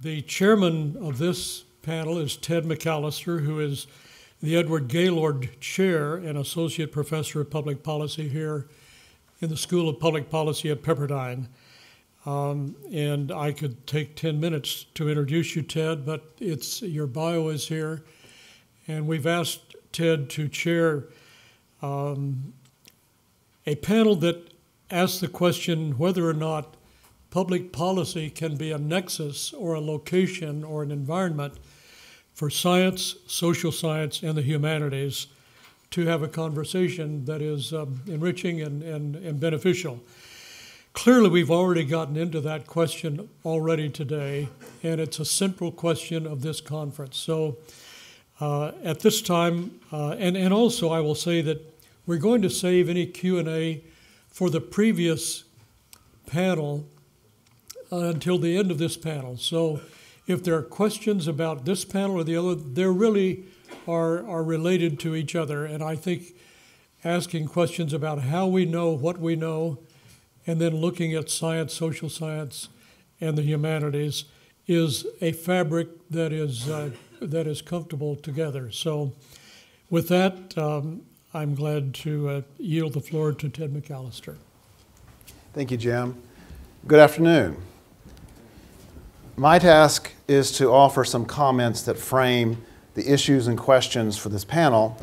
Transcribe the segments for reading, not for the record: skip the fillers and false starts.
The chairman of this panel is Ted McAllister, who is the Edward Gaylord Chair and Associate Professor of Public Policy here in the School of Public Policy at Pepperdine. And I could take 10 minutes to introduce you, Ted, but your bio is here. And we've asked Ted to chair a panel that asks the question whether or not public policy can be a nexus or a location or an environment for science, social science, and the humanities to have a conversation that is enriching and beneficial. Clearly, we've already gotten into that question already today, and it's a central question of this conference. So at this time, and also I will say that we're going to save any Q&A for the previous panel until the end of this panel. So if there are questions about this panel or the other, they really are related to each other. And I think asking questions about how we know what we know, and then looking at science, social science, and the humanities is a fabric that is comfortable together. So with that, I'm glad to yield the floor to Ted McAllister. Thank you, Jim. Good afternoon. My task is to offer some comments that frame the issues and questions for this panel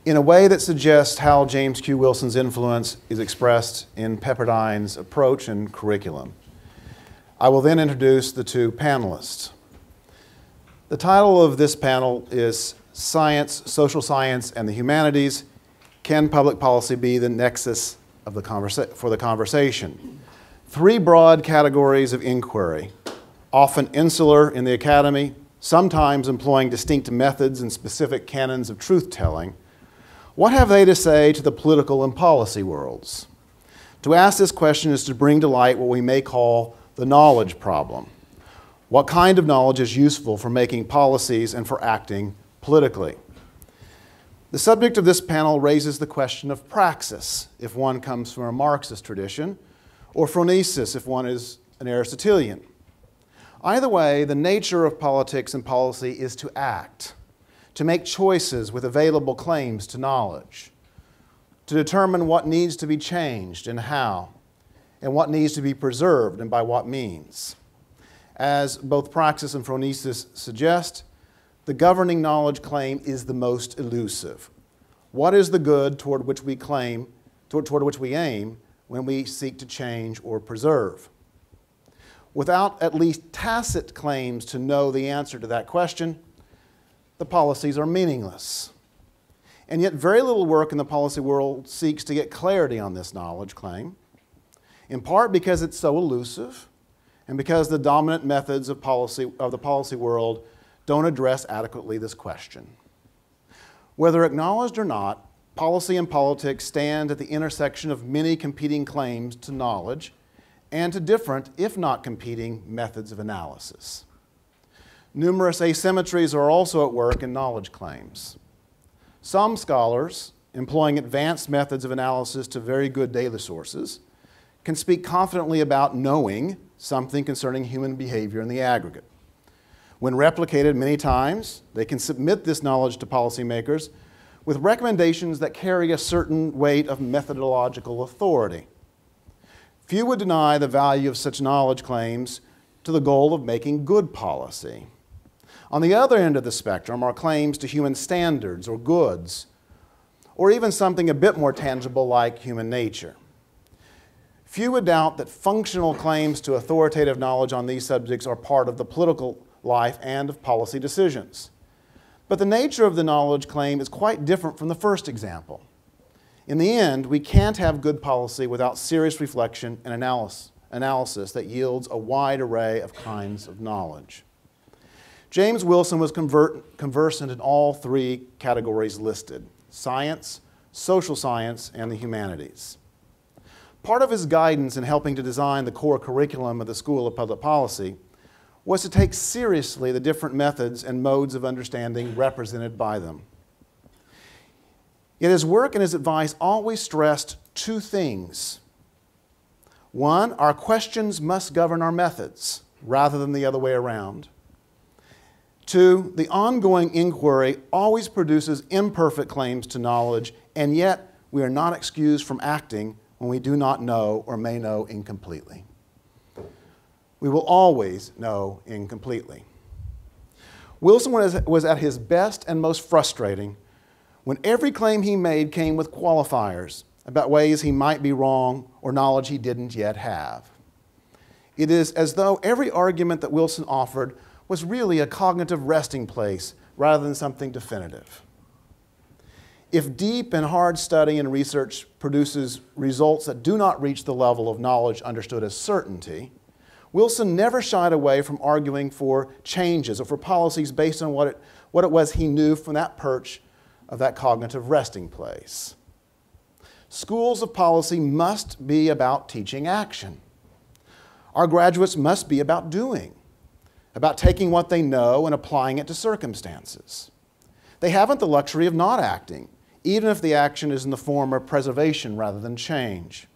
in a way that suggests how James Q. Wilson's influence is expressed in Pepperdine's approach and curriculum. I will then introduce the two panelists. The title of this panel is Science, Social Science, and the Humanities. Can public policy be the nexus of for the conversation? Three broad categories of inquiry, often insular in the academy, sometimes employing distinct methods and specific canons of truth-telling. What have they to say to the political and policy worlds? To ask this question is to bring to light what we may call the knowledge problem. What kind of knowledge is useful for making policies and for acting politically? The subject of this panel raises the question of praxis, if one comes from a Marxist tradition, or phronesis, if one is an Aristotelian. Either way, the nature of politics and policy is to act, to make choices with available claims to knowledge, to determine what needs to be changed and how, and what needs to be preserved and by what means. As both praxis and phronesis suggest, the governing knowledge claim is the most elusive. What is the good toward which we aim when we seek to change or preserve? Without at least tacit claims to know the answer to that question, the policies are meaningless. And yet very little work in the policy world seeks to get clarity on this knowledge claim, in part because it's so elusive and because the dominant methods of the policy world don't address adequately this question. Whether acknowledged or not, policy and politics stand at the intersection of many competing claims to knowledge and to different, if not competing, methods of analysis. Numerous asymmetries are also at work in knowledge claims. Some scholars, employing advanced methods of analysis to very good data sources, can speak confidently about knowing something concerning human behavior in the aggregate. When replicated many times, they can submit this knowledge to policymakers with recommendations that carry a certain weight of methodological authority. Few would deny the value of such knowledge claims to the goal of making good policy. On the other end of the spectrum are claims to human standards or goods, or even something a bit more tangible like human nature. Few would doubt that functional claims to authoritative knowledge on these subjects are part of the political life and of policy decisions. But the nature of the knowledge claim is quite different from the first example. In the end, we can't have good policy without serious reflection and analysis that yields a wide array of kinds of knowledge. James Wilson was conversant in all three categories listed: science, social science, and the humanities. Part of his guidance in helping to design the core curriculum of the School of Public Policy was to take seriously the different methods and modes of understanding represented by them. Yet his work and his advice always stressed two things. One, our questions must govern our methods rather than the other way around. 2, the ongoing inquiry always produces imperfect claims to knowledge, and yet we are not excused from acting when we do not know or may know incompletely. We will always know incompletely. Wilson was at his best and most frustrating when every claim he made came with qualifiers about ways he might be wrong or knowledge he didn't yet have. It is as though every argument that Wilson offered was really a cognitive resting place rather than something definitive. If deep and hard study and research produces results that do not reach the level of knowledge understood as certainty, Wilson never shied away from arguing for changes or for policies based on what it was he knew from that perch of that cognitive resting place. Schools of policy must be about teaching action. Our graduates must be about doing, about taking what they know and applying it to circumstances. They haven't the luxury of not acting, even if the action is in the form of preservation rather than change.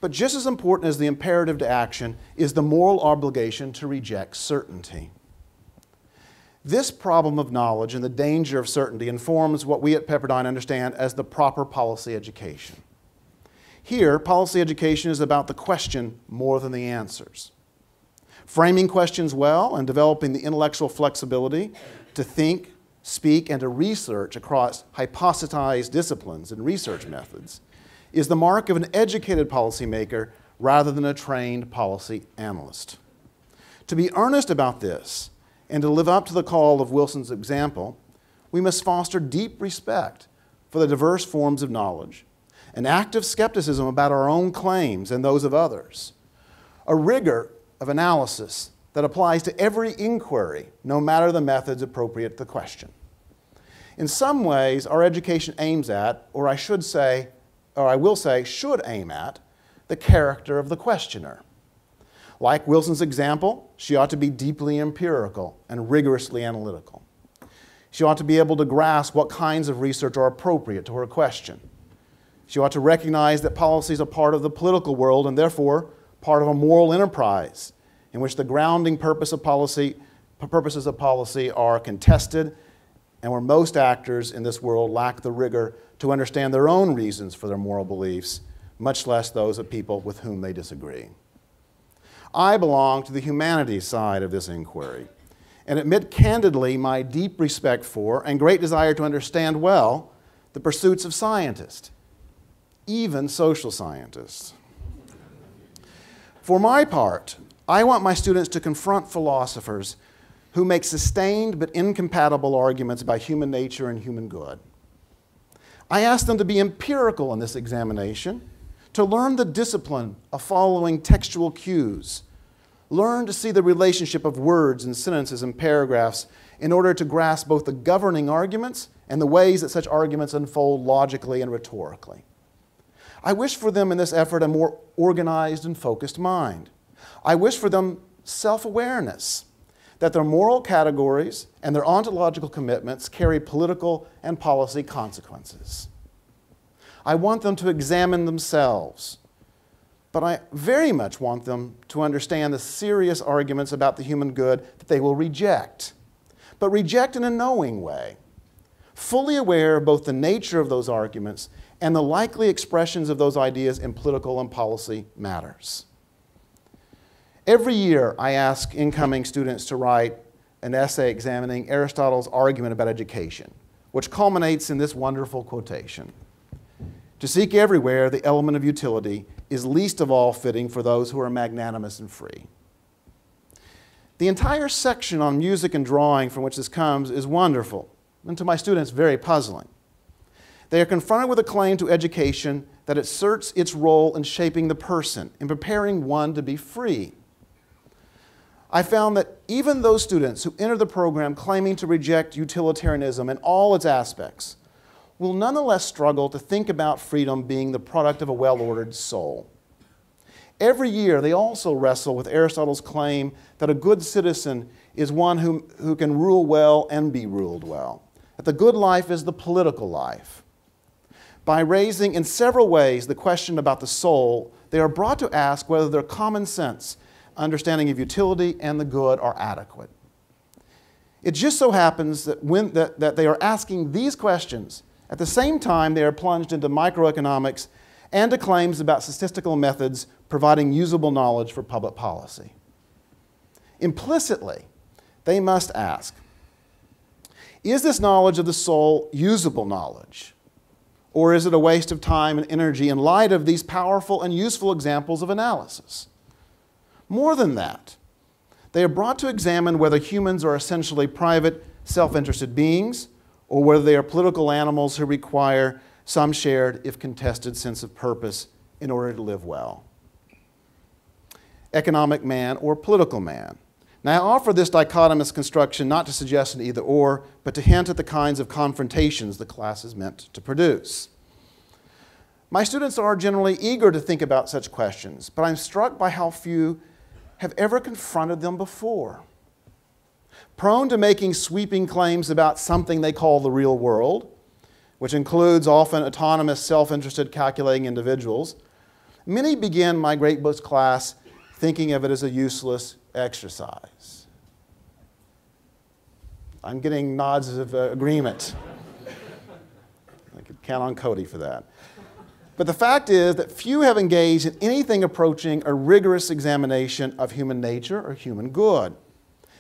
But just as important as the imperative to action is the moral obligation to reject certainty. This problem of knowledge and the danger of certainty informs what we at Pepperdine understand as the proper policy education. Here, policy education is about the question more than the answers. Framing questions well and developing the intellectual flexibility to think, speak, and to research across hypothesized disciplines and research methods is the mark of an educated policymaker rather than a trained policy analyst. To be earnest about this and to live up to the call of Wilson's example, we must foster deep respect for the diverse forms of knowledge, an active skepticism about our own claims and those of others, a rigor of analysis that applies to every inquiry, no matter the methods appropriate to the question. In some ways, our education aims at, or I will say, should aim at, the character of the questioner. Like Wilson's example, she ought to be deeply empirical and rigorously analytical. She ought to be able to grasp what kinds of research are appropriate to her question. She ought to recognize that policy is a part of the political world and therefore part of a moral enterprise in which the grounding purposes of policy are contested and where most actors in this world lack the rigor to understand their own reasons for their moral beliefs, much less those of people with whom they disagree. I belong to the humanities side of this inquiry and admit candidly my deep respect for and great desire to understand well the pursuits of scientists, even social scientists. For my part, I want my students to confront philosophers who make sustained but incompatible arguments about human nature and human good. I ask them to be empirical in this examination, to learn the discipline of following textual cues, learn to see the relationship of words and sentences and paragraphs in order to grasp both the governing arguments and the ways that such arguments unfold logically and rhetorically. I wish for them in this effort a more organized and focused mind. I wish for them self-awareness, that their moral categories and their ontological commitments carry political and policy consequences. I want them to examine themselves, but I very much want them to understand the serious arguments about the human good that they will reject, but reject in a knowing way, fully aware of both the nature of those arguments and the likely expressions of those ideas in political and policy matters. Every year, I ask incoming students to write an essay examining Aristotle's argument about education, which culminates in this wonderful quotation: "To seek everywhere the element of utility is least of all fitting for those who are magnanimous and free." The entire section on music and drawing from which this comes is wonderful, and to my students, very puzzling. They are confronted with a claim to education that asserts its role in shaping the person, in preparing one to be free. I found that even those students who enter the program claiming to reject utilitarianism in all its aspects will nonetheless struggle to think about freedom being the product of a well-ordered soul. Every year, they also wrestle with Aristotle's claim that a good citizen is one who can rule well and be ruled well, that the good life is the political life. By raising in several ways the question about the soul, they are brought to ask whether their common sense understanding of utility and the good are adequate. It just so happens that they are asking these questions at the same time they are plunged into microeconomics and to claims about statistical methods providing usable knowledge for public policy. Implicitly, they must ask, is this knowledge of the soul usable knowledge? Or is it a waste of time and energy in light of these powerful and useful examples of analysis? More than that, they are brought to examine whether humans are essentially private, self-interested beings, or whether they are political animals who require some shared, if contested, sense of purpose in order to live well. Economic man or political man. Now, I offer this dichotomous construction not to suggest an either-or, but to hint at the kinds of confrontations the class is meant to produce. My students are generally eager to think about such questions, but I'm struck by how few have ever confronted them before. Prone to making sweeping claims about something they call the real world, which includes often autonomous, self-interested, calculating individuals, many begin my great books class thinking of it as a useless exercise. I'm getting nods of agreement. I could count on Cody for that. But the fact is that few have engaged in anything approaching a rigorous examination of human nature or human good.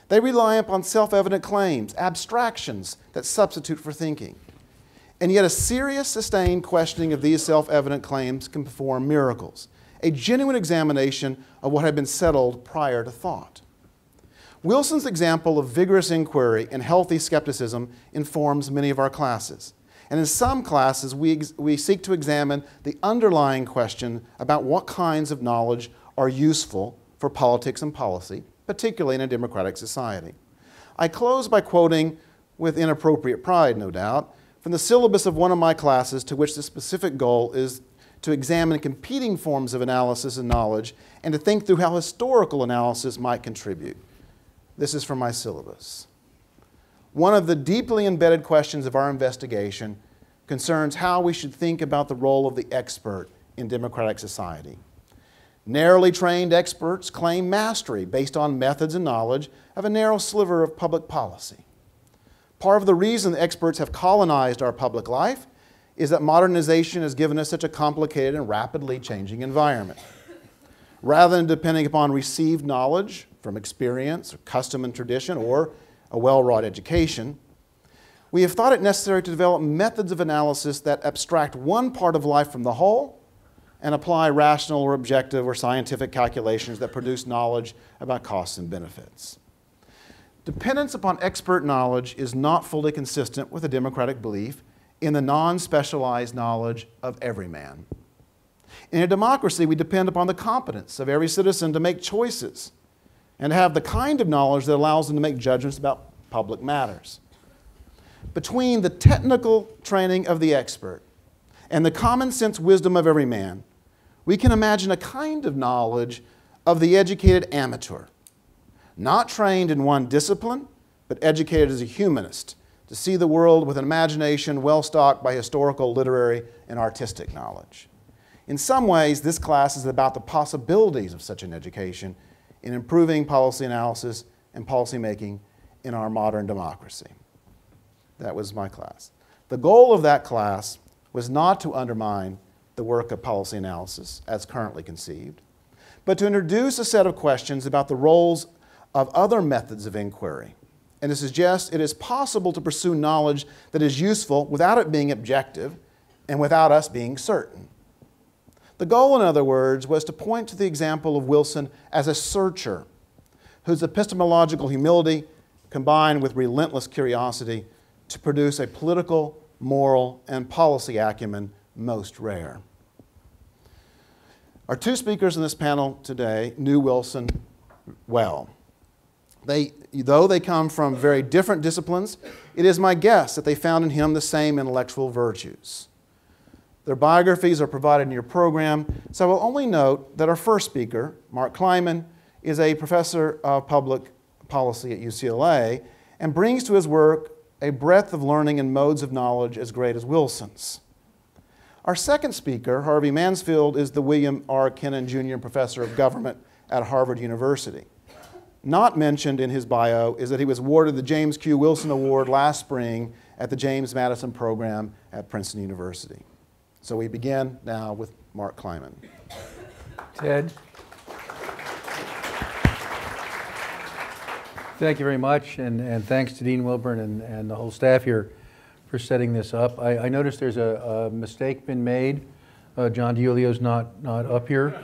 They rely upon self-evident claims, abstractions that substitute for thinking. And yet a serious, sustained questioning of these self-evident claims can perform miracles, a genuine examination of what had been settled prior to thought. Wilson's example of vigorous inquiry and healthy skepticism informs many of our classes. And in some classes, we seek to examine the underlying question about what kinds of knowledge are useful for politics and policy, particularly in a democratic society. I close by quoting, with inappropriate pride, no doubt, from the syllabus of one of my classes to which the specific goal is to examine competing forms of analysis and knowledge and to think through how historical analysis might contribute. This is from my syllabus. One of the deeply embedded questions of our investigation concerns how we should think about the role of the expert in democratic society. Narrowly trained experts claim mastery based on methods and knowledge of a narrow sliver of public policy. Part of the reason the experts have colonized our public life is that modernization has given us such a complicated and rapidly changing environment. Rather than depending upon received knowledge from experience or custom and tradition or a well-wrought education, we have thought it necessary to develop methods of analysis that abstract one part of life from the whole and apply rational or objective or scientific calculations that produce knowledge about costs and benefits. Dependence upon expert knowledge is not fully consistent with a democratic belief in the non-specialized knowledge of every man. In a democracy, we depend upon the competence of every citizen to make choices and to have the kind of knowledge that allows them to make judgments about public matters. Between the technical training of the expert and the common sense wisdom of every man, we can imagine a kind of knowledge of the educated amateur, not trained in one discipline, but educated as a humanist, to see the world with an imagination well stocked by historical, literary, and artistic knowledge. In some ways, this class is about the possibilities of such an education in improving policy analysis and policymaking in our modern democracy. That was my class. The goal of that class was not to undermine the work of policy analysis as currently conceived, but to introduce a set of questions about the roles of other methods of inquiry, and to suggest it is possible to pursue knowledge that is useful without it being objective and without us being certain. The goal, in other words, was to point to the example of Wilson as a searcher whose epistemological humility combined with relentless curiosity to produce a political, moral, and policy acumen most rare. Our two speakers in this panel today knew Wilson well. Though they come from very different disciplines, it is my guess that they found in him the same intellectual virtues. Their biographies are provided in your program, so I will only note that our first speaker, Mark Kleiman, is a professor of public policy at UCLA and brings to his work a breadth of learning and modes of knowledge as great as Wilson's. Our second speaker, Harvey Mansfield, is the William R. Kennan Jr. Professor of Government at Harvard University. Not mentioned in his bio is that he was awarded the James Q. Wilson Award last spring at the James Madison program at Princeton University. So we begin now with Mark Kleiman. Ted. Thank you very much, and thanks to Dean Wilburn and the whole staff here for setting this up. I noticed there's a mistake been made. John DiIulio's not up here.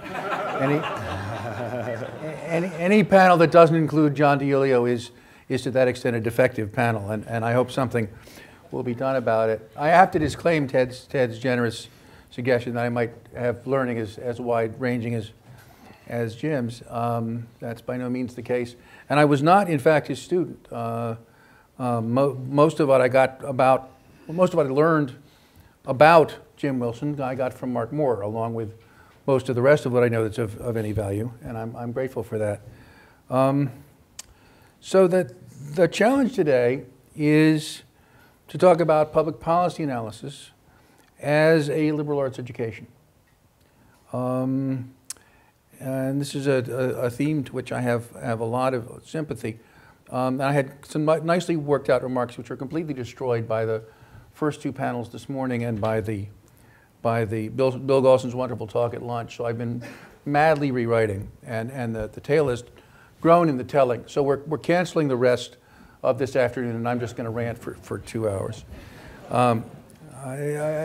Any panel that doesn't include John DiIulio is to that extent a defective panel, and I hope something will be done about it. I have to disclaim Ted's generous suggestion that I might have learning as wide-ranging as Jim's. That's by no means the case. And I was not, in fact, his student. Most of what I learned about Jim Wilson, I got from Mark Moore, along with most of the rest of what I know that's of any value, and I'm grateful for that. So the challenge today is to talk about public policy analysis as a liberal arts education. And this is a theme to which I have a lot of sympathy. I had some nicely worked out remarks which were completely destroyed by the first two panels this morning and by the Bill Galston's wonderful talk at lunch. So I've been madly rewriting, and the tale has grown in the telling. So we're canceling the rest of this afternoon, and I'm just going to rant for 2 hours. I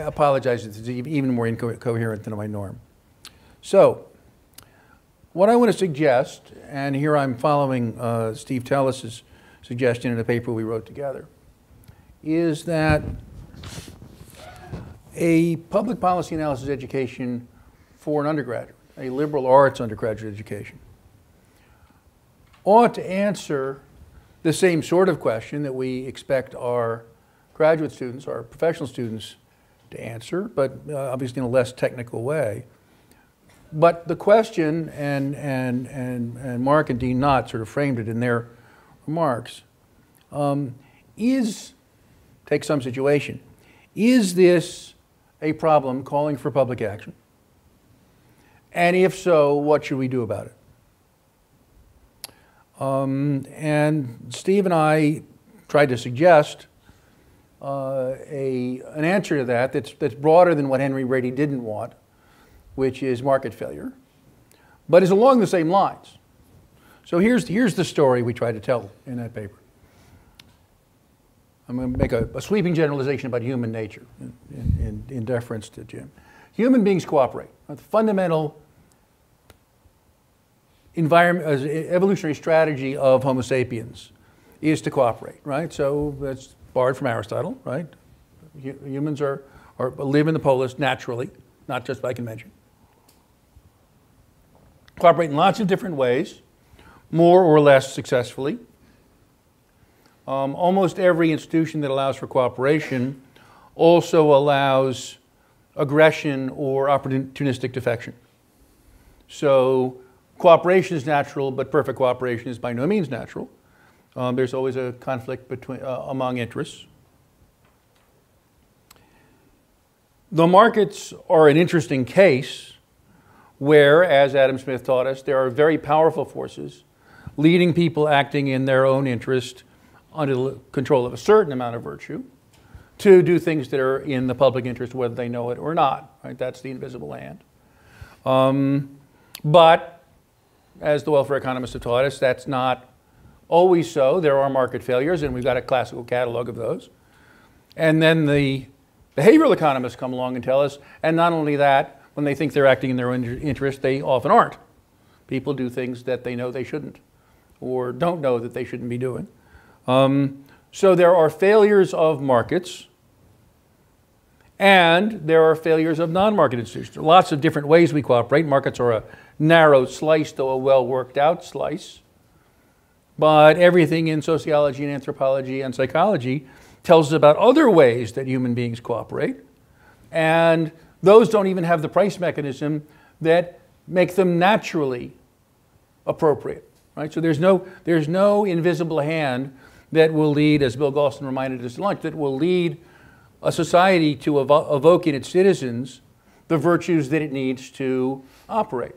apologize, it's even more incoherent than my norm. So what I want to suggest, and here I'm following Steve Tellis's suggestion in a paper we wrote together, is that a public policy analysis education for an undergraduate, a liberal arts undergraduate education, ought to answer the same sort of question that we expect our graduate students, our professional students, to answer, but obviously in a less technical way. But the question, and Mark and Dean Knott sort of framed it in their remarks, take some situation, is this a problem calling for public action? And if so, what should we do about it? And Steve and I tried to suggest an answer to that's broader than what Henry Brady didn't want, which is market failure, but is along the same lines. So here's the story we tried to tell in that paper. I'm going to make a sweeping generalization about human nature in deference to Jim. Human beings cooperate. The fundamental evolutionary strategy of Homo sapiens is to cooperate, right? So that's borrowed from Aristotle, right? Humans live in the polis naturally, not just by convention. Cooperate in lots of different ways, more or less successfully. Almost every institution that allows for cooperation also allows aggression or opportunistic defection. So cooperation is natural, but perfect cooperation is by no means natural. There's always a conflict among interests. The markets are an interesting case where, as Adam Smith taught us, there are very powerful forces leading people acting in their own interest under the control of a certain amount of virtue to do things that are in the public interest whether they know it or not. Right? That's the invisible hand. But, as the welfare economists have taught us, that's not always so. There are market failures, and we've got a classical catalog of those. And then the behavioral economists come along and tell us, and not only that, when they think they're acting in their own interest, they often aren't. People do things that they know they shouldn't, or don't know that they shouldn't be doing. So there are failures of markets, and there are failures of non-market institutions. There are lots of different ways we cooperate. Markets are a narrow slice, though a well-worked-out slice. But everything in sociology and anthropology and psychology tells us about other ways that human beings cooperate. And those don't even have the price mechanism that make them naturally appropriate. Right? So there's no invisible hand that will lead, as Bill Galston reminded us at lunch, that will lead a society to evoke in its citizens the virtues that it needs to operate.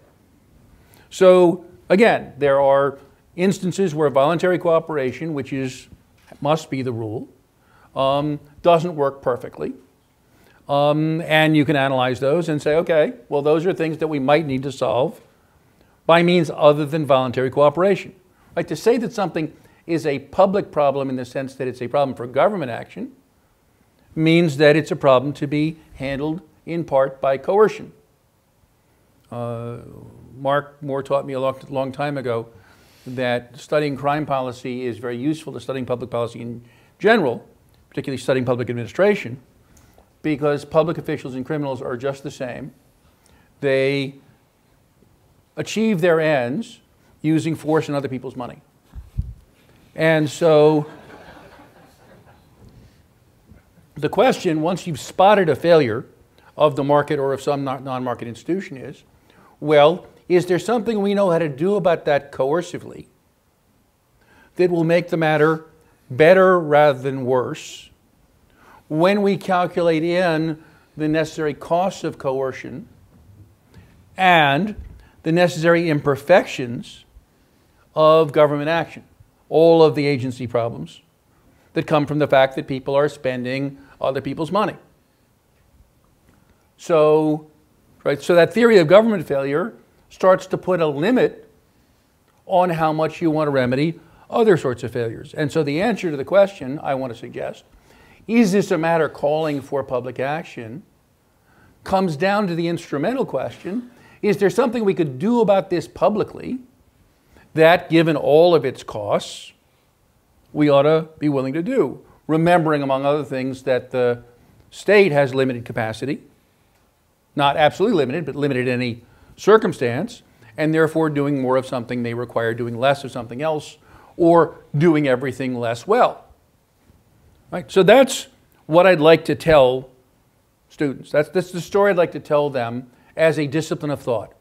So again, there are instances where voluntary cooperation, which must be the rule, doesn't work perfectly. And you can analyze those and say, okay, well, those are things that we might need to solve by means other than voluntary cooperation. Right? To say that something is a public problem in the sense that it's a problem for government action means that it's a problem to be handled in part by coercion. Mark Moore taught me a long time ago that studying crime policy is very useful to studying public policy in general, particularly studying public administration, because public officials and criminals are just the same. They achieve their ends using force and other people's money. And so the question, once you've spotted a failure of the market or of some non-market institution is, well, is there something we know how to do about that coercively that will make the matter better rather than worse when we calculate in the necessary costs of coercion and the necessary imperfections of government action, all of the agency problems that come from the fact that people are spending other people's money. So, so that theory of government failure starts to put a limit on how much you want to remedy other sorts of failures. And so the answer to the question I want to suggest, is this a matter calling for public action, comes down to the instrumental question, is there something we could do about this publicly that, given all of its costs, we ought to be willing to do? Remembering, among other things, that the state has limited capacity, not absolutely limited, but limited in any circumstance, and therefore doing more of something may require doing less of something else, or doing everything less well. Right? So that's what I'd like to tell students. That's the story I'd like to tell them as a discipline of thought.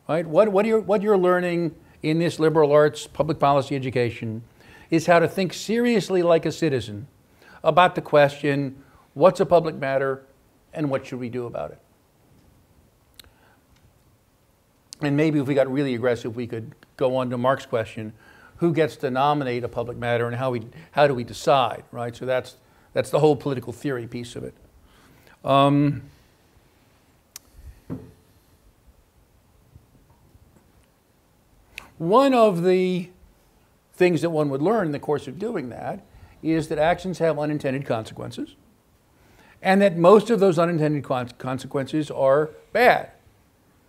Right? What you're learning in this liberal arts public policy education is how to think seriously like a citizen about the question, what's a public matter and what should we do about it? And maybe if we got really aggressive, we could go on to Mark's question, who gets to nominate a public matter and how do we decide, right? So that's the whole political theory piece of it. One of the things that one would learn in the course of doing that is that actions have unintended consequences, and that most of those unintended consequences are bad,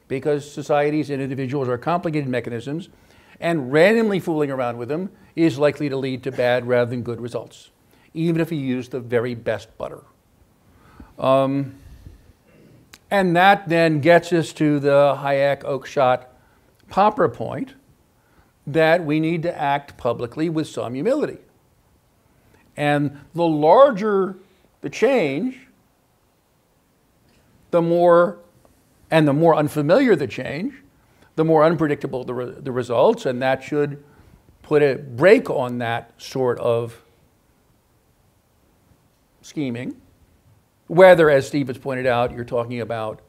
because societies and individuals are complicated mechanisms, and randomly fooling around with them is likely to lead to bad rather than good results, even if you use the very best butter. And that then gets us to the Hayek-Oakeshott-Popper point that we need to act publicly with some humility. And the larger the change, the more unfamiliar the change, the more unpredictable the results, and that should put a brake on that sort of scheming. Whether, as Steve has pointed out, you're talking about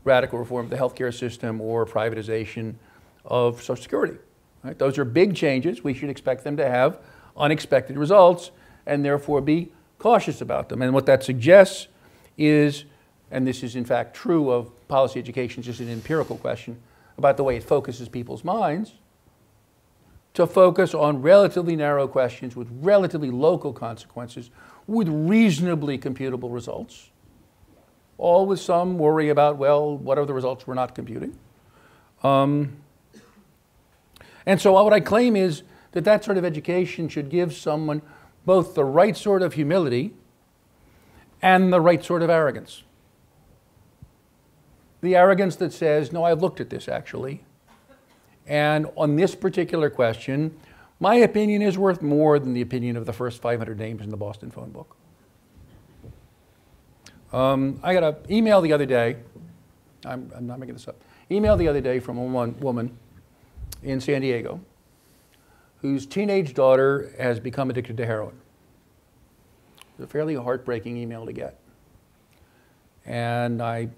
radical reform of the healthcare system or privatization of Social Security. Right? Those are big changes. We should expect them to have unexpected results and therefore be cautious about them. And what that suggests is, and this is in fact true of policy education, just an empirical question about the way it focuses people's minds, to focus on relatively narrow questions with relatively local consequences with reasonably computable results, all with some worry about, well, what are the results we're not computing? And so what I claim is that that sort of education should give someone both the right sort of humility and the right sort of arrogance. The arrogance that says, no, I've looked at this actually, and on this particular question, my opinion is worth more than the opinion of the first 500 names in the Boston phone book. I got an email the other day, I'm not making this up, email the other day from a woman in San Diego whose teenage daughter has become addicted to heroin. It's a fairly heartbreaking email to get. And I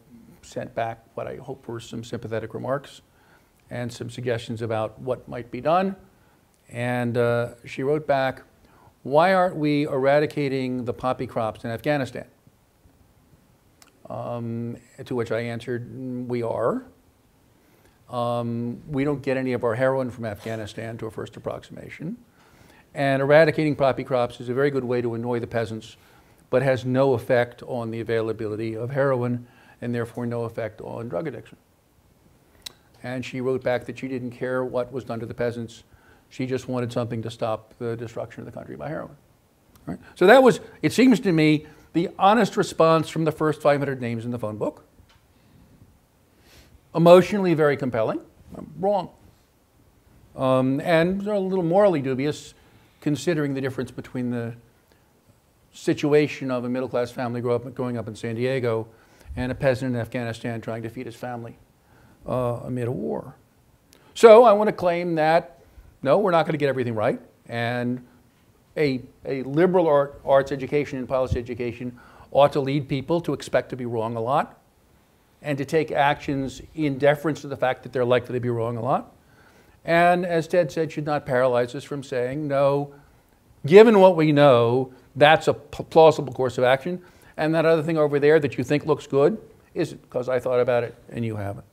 sent back what I hope were some sympathetic remarks and some suggestions about what might be done. And she wrote back, "Why aren't we eradicating the poppy crops in Afghanistan?" To which I answered, "We are. We don't get any of our heroin from Afghanistan," to a first approximation. "And eradicating poppy crops is a very good way to annoy the peasants, but has no effect on the availability of heroin and therefore no effect on drug addiction." And she wrote back that she didn't care what was done to the peasants. She just wanted something to stop the destruction of the country by heroin. Right? So that was, it seems to me, the honest response from the first 500 names in the phone book. Emotionally very compelling. Wrong. And a little morally dubious, considering the difference between the situation of a middle-class family growing up in San Diego and a peasant in Afghanistan trying to feed his family amid a war. So I want to claim that, no, we're not going to get everything right, and a liberal arts education and policy education ought to lead people to expect to be wrong a lot and to take actions in deference to the fact that they're likely to be wrong a lot. And as Ted said, should not paralyze us from saying, no, given what we know, that's a plausible course of action, and that other thing over there that you think looks good isn't, because I thought about it and you haven't.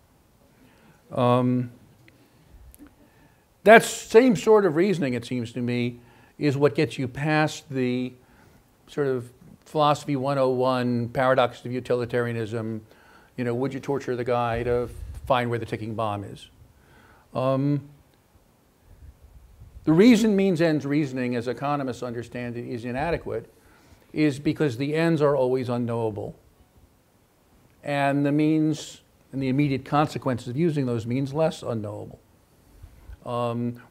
That same sort of reasoning, it seems to me, is what gets you past the sort of philosophy 101 paradox of utilitarianism. You know, would you torture the guy to find where the ticking bomb is? The reason means ends reasoning, as economists understand it, is inadequate, is because the ends are always unknowable. And the means and the immediate consequences of using those means less unknowable.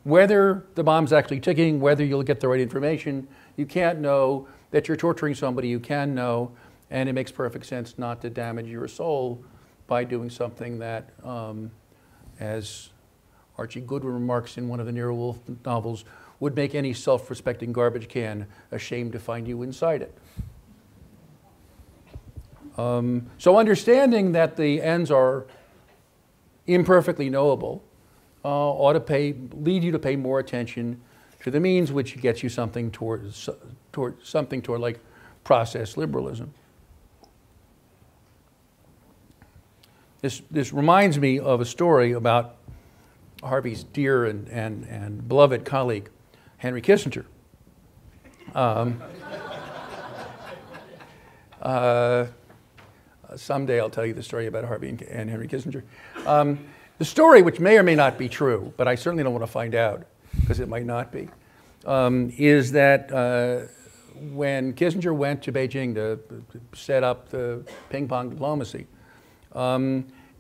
Whether the bomb's actually ticking, whether you'll get the right information, you can't know. That you're torturing somebody, you can know, and it makes perfect sense not to damage your soul by doing something that, as Archie Goodwin remarks in one of the Nero Wolfe novels, would make any self-respecting garbage can ashamed to find you inside it. So understanding that the ends are imperfectly knowable ought to lead you to pay more attention to the means, which gets you something toward like process liberalism. This reminds me of a story about Harvey's dear and beloved colleague, Henry Kissinger. Someday I'll tell you the story about Harvey and Henry Kissinger. The story, which may or may not be true, but I certainly don't want to find out, because it might not be, is that when Kissinger went to Beijing to set up the ping-pong diplomacy,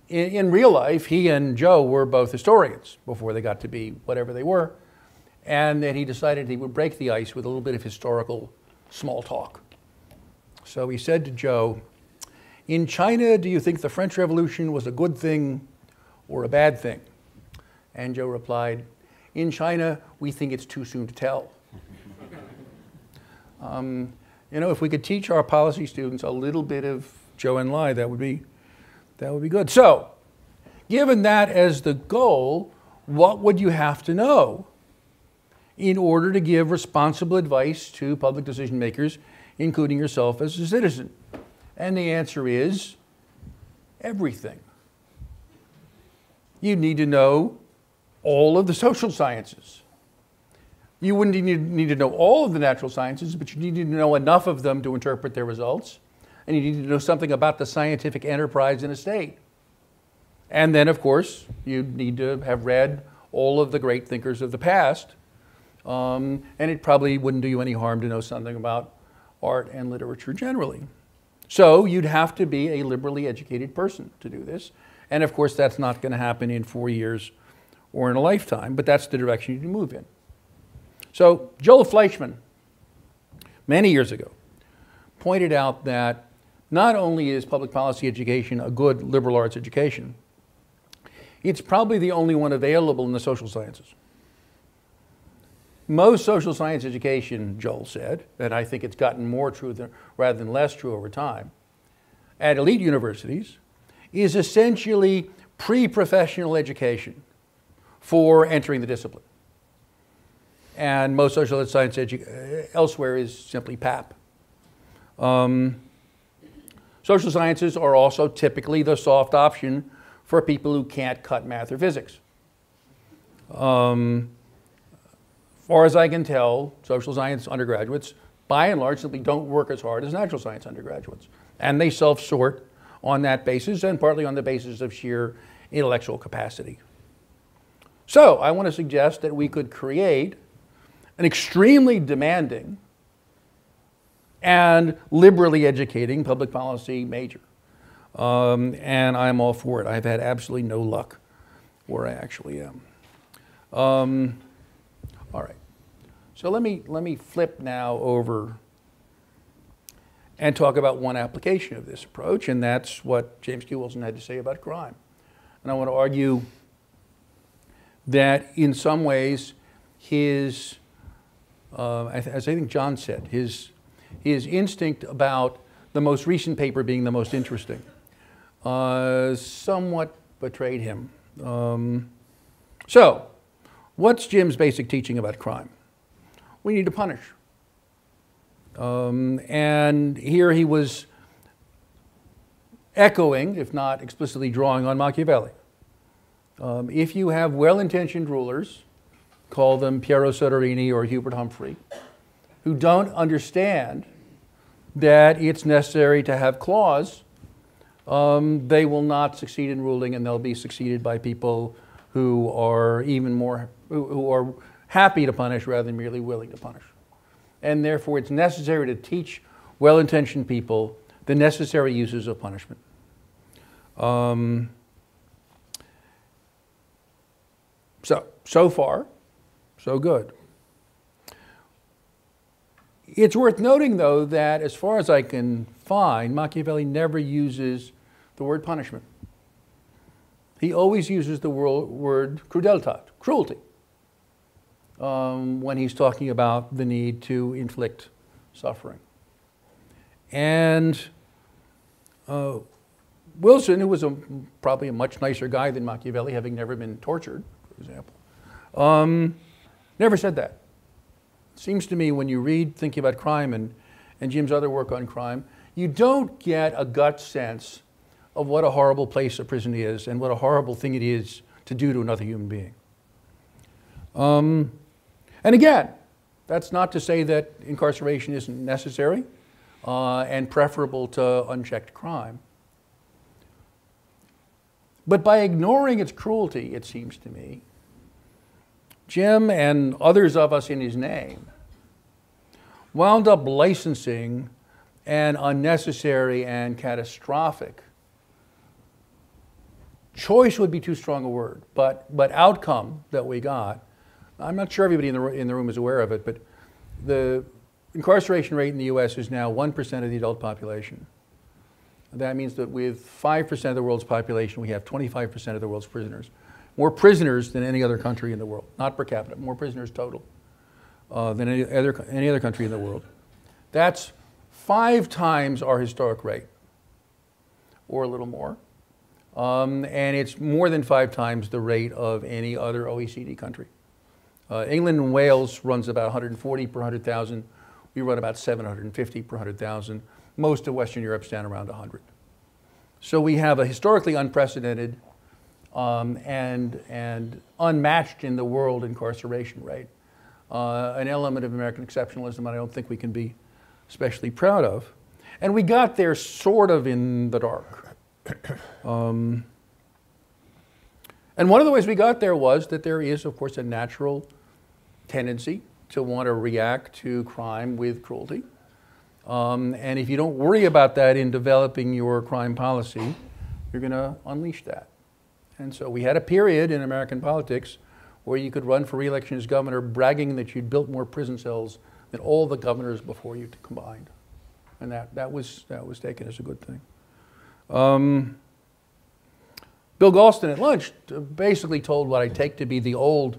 in real life, he and Joe were both historians before they got to be whatever they were, and that he decided he would break the ice with a little bit of historical small talk. So he said to Joe, "In China, do you think the French Revolution was a good thing or a bad thing?" And Joe replied, "In China, we think it's too soon to tell." You know, if we could teach our policy students a little bit of Zhou Enlai, that would be good. So, given that as the goal, what would you have to know in order to give responsible advice to public decision makers, including yourself as a citizen? And the answer is everything. You need to know all of the social sciences. You wouldn't need to know all of the natural sciences, but you need to know enough of them to interpret their results. And you need to know something about the scientific enterprise in a state. And then, of course, you need to have read all of the great thinkers of the past. And it probably wouldn't do you any harm to know something about art and literature generally. So you'd have to be a liberally educated person to do this. And of course, that's not going to happen in 4 years or in a lifetime, but that's the direction you move in. So Joel Fleischman, many years ago, pointed out that not only is public policy education a good liberal arts education, it's probably the only one available in the social sciences. Most social science education, Joel said, and I think it's gotten more true rather than less true over time, at elite universities, is essentially pre-professional education for entering the discipline. and most social science elsewhere is simply PAP. Social sciences are also typically the soft option for people who can't cut math or physics. Far as I can tell, social science undergraduates, by and large, simply don't work as hard as natural science undergraduates. And they self-sort on that basis, and partly on the basis of sheer intellectual capacity. So I want to suggest that we could create an extremely demanding and liberally educating public policy major. And I'm all for it. I've had absolutely no luck where I actually am. All right. So let me flip now over and talk about one application of this approach, and that's what James Q. Wilson had to say about crime. And I want to argue that in some ways his, as I think John said, his instinct about the most recent paper being the most interesting somewhat betrayed him. So, what's Jim's basic teaching about crime? We need to punish. And here he was echoing, if not explicitly drawing on Machiavelli. If you have well-intentioned rulers, call them Piero Soderini or Hubert Humphrey, who don't understand that it's necessary to have clause, they will not succeed in ruling, and they'll be succeeded by people who are even more, who are happy to punish rather than merely willing to punish. And therefore, it's necessary to teach well-intentioned people the necessary uses of punishment. So far, so good. It's worth noting, though, that as far as I can find, Machiavelli never uses the word punishment. He always uses the word crudeltat, cruelty, when he's talking about the need to inflict suffering. And Wilson, who was probably a much nicer guy than Machiavelli, having never been tortured, for example, never said that. It seems to me when you read Thinking About Crime and Jim's other work on crime, you don't get a gut sense of what a horrible place a prison is and what a horrible thing it is to do to another human being. And again, that's not to say that incarceration isn't necessary and preferable to unchecked crime. But by ignoring its cruelty, it seems to me, Jim and others of us in his name wound up licensing an unnecessary and catastrophic, choice would be too strong a word, but outcome that we got. I'm not sure everybody in the room is aware of it, but the incarceration rate in the US is now 1% of the adult population. That means that with 5% of the world's population, we have 25% of the world's prisoners. More prisoners than any other country in the world, not per capita, more prisoners total than any other country in the world. That's 5 times our historic rate, or a little more. And it's more than 5 times the rate of any other OECD country. England and Wales runs about 140 per 100,000. We run about 750 per 100,000. Most of Western Europe's down around 100. So we have a historically unprecedented and unmatched in the world incarceration rate. An element of American exceptionalism I don't think we can be especially proud of. And we got there sort of in the dark. And one of the ways we got there was that there is, of course, a natural tendency to want to react to crime with cruelty. And if you don't worry about that in developing your crime policy, you're going to unleash that. And so we had a period in American politics where you could run for re-election as governor bragging that you'd built more prison cells than all the governors before you combined. And that was taken as a good thing. Bill Galston at lunch basically told what I take to be the old